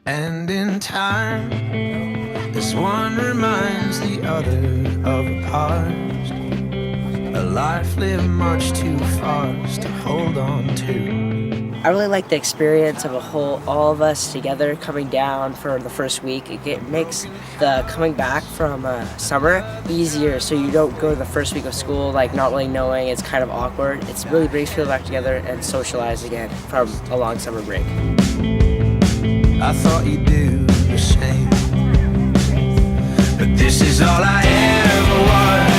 And in time, this one reminds the other of a past, a life lived much too fast to hold on to. I really like the experience of all of us together coming down for the first week. It makes the coming back from summer easier, so you don't go the first week of school like not really knowing. It's kind of awkward. It really brings people back together and socialize again from a long summer break. I thought you'd do the same, but this is all I ever was,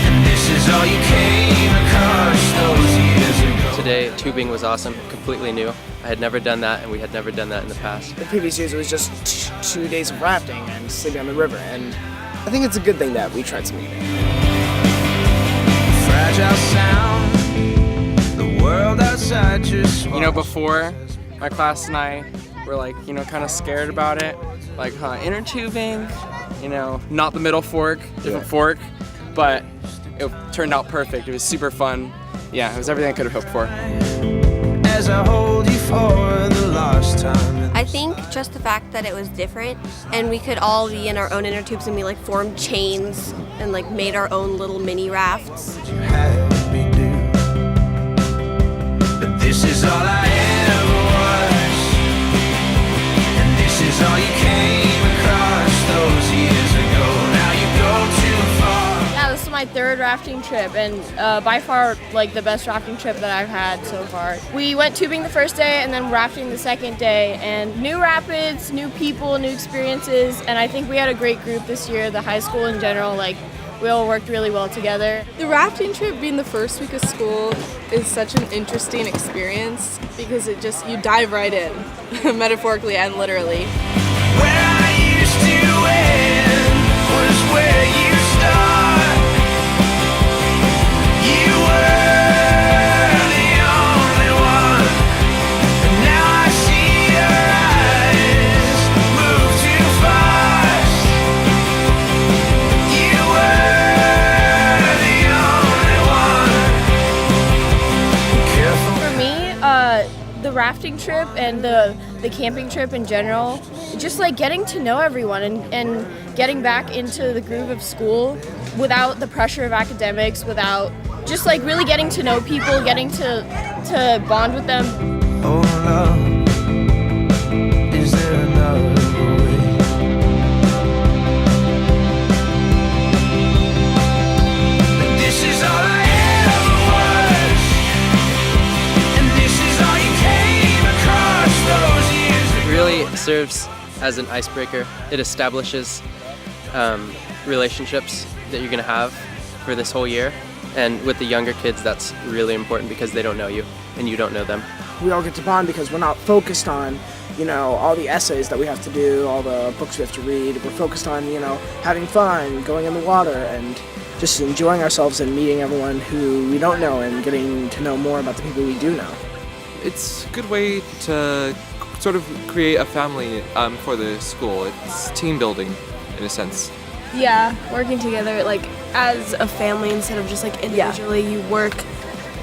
and this is all you came across those years ago. Today, tubing was awesome, completely new. I had never done that, and we had never done that in the past. The previous years it was just 2 days of rafting and sleeping on the river, and I think it's a good thing that we tried something new. Fragile sound, the world outside just You know, before my class and I were like, kind of scared about it. Like, inner tubing, not the middle fork, different fork, but it turned out perfect. It was super fun. Yeah, it was everything I could have hoped for. as I hold you for the last time. I think just the fact that it was different and we could all be in our own inner tubes and we like formed chains and like made our own little mini rafts. You had me do, but this is all I ever was, and this is all you came across those years ago. Now you go too far. Yeah, this is my third rafting trip, and by far like the best rafting trip that I've had so far. We went tubing the first day and then rafting the second day, and new rapids, new people, new experiences, and I think we had a great group this year. The high school in general, we all worked really well together. The rafting trip being the first week of school is such an interesting experience because you dive right in, metaphorically and literally. Where I used to end was where you start. You were the only one, and now I see your eyes move too fast. You were the only one. Careful. For me, the rafting trip and the camping trip in general, just like getting to know everyone and getting back into the groove of school without the pressure of academics, without just like really getting to know people, getting to bond with them. Oh love, is there another way? But this is all I ever was, and this is all you came across those years ago. It really serves as an icebreaker. It establishes relationships that you're going to have for this whole year. And with the younger kids, that's really important because they don't know you and you don't know them. We all get to bond because we're not focused on, all the essays that we have to do, all the books we have to read. We're focused on, having fun, going in the water, and just enjoying ourselves and meeting everyone who we don't know and getting to know more about the people we do know. It's a good way to sort of create a family for the school. It's team building in a sense. Yeah, working together as a family instead of just individually. You work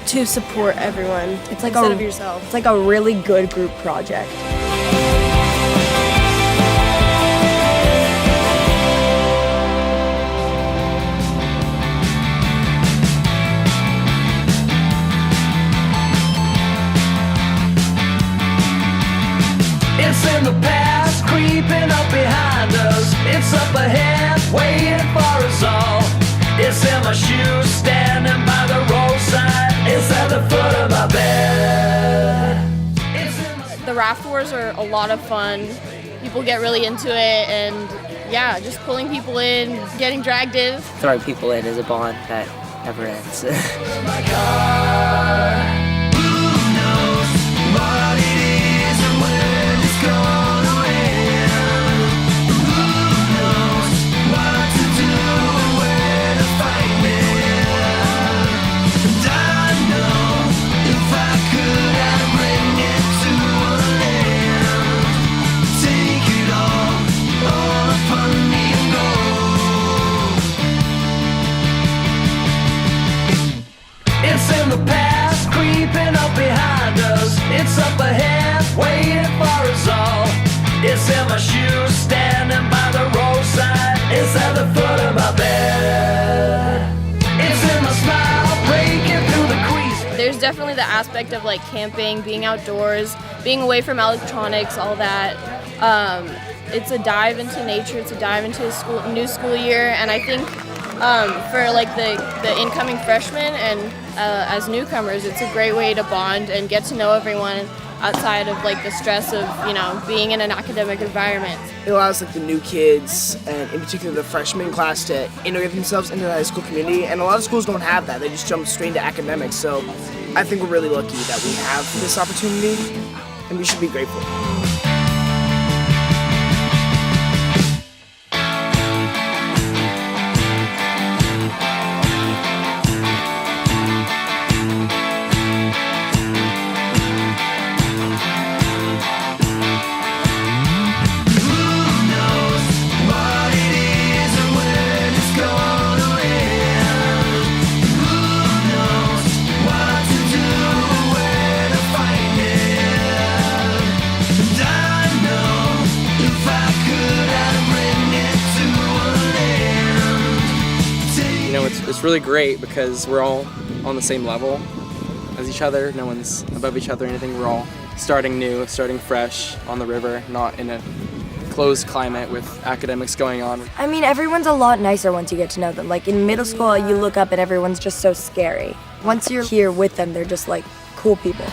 to support everyone. It's like instead of yourself. It's like a really good group project. It's in the past, creeping up behind us. It's up ahead, waiting for us all. It's in my shoes, standing by the roadside. It's at the foot of my bed. The raft wars are a lot of fun. People get really into it, and yeah, just pulling people in, getting dragged in. Throwing people in is a bond that never ends. My car. Who knows what it is and when it's gonna end? Who knows what to do and where to find it? And I know if I could, I'd bring it to an end. Take it all upon me and go. It's in the past, creeping up behind us. It's up ahead, waiting for us all. It's in my shoes, standing by the roadside. It's at the foot of my bed. It's in my smile, breaking through the crease. There's definitely the aspect of like camping, being outdoors, being away from electronics, all that. It's a dive into nature. It's a dive into a new school year, and I think for like the incoming freshmen and as newcomers, it's a great way to bond and get to know everyone outside of like the stress of being in an academic environment. It allows like the new kids, and in particular the freshman class, to integrate themselves into the high school community, and a lot of schools don't have that. They just jump straight into academics. So I think we're really lucky that we have this opportunity, and we should be grateful. It's really great because we're all on the same level as each other. No one's above each other or anything. We're all starting new, starting fresh on the river, not in a closed climate with academics going on. I mean, everyone's a lot nicer once you get to know them. Like in middle school, you look up and everyone's just so scary. Once you're here with them, they're just like cool people.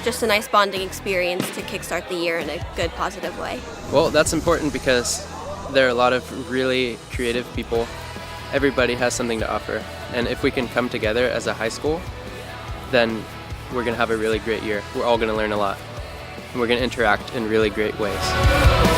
Just a nice bonding experience to kickstart the year in a good, positive way. Well, that's important because there are a lot of really creative people. Everybody has something to offer. And if we can come together as a high school, then we're going to have a really great year. We're all going to learn a lot. And we're going to interact in really great ways.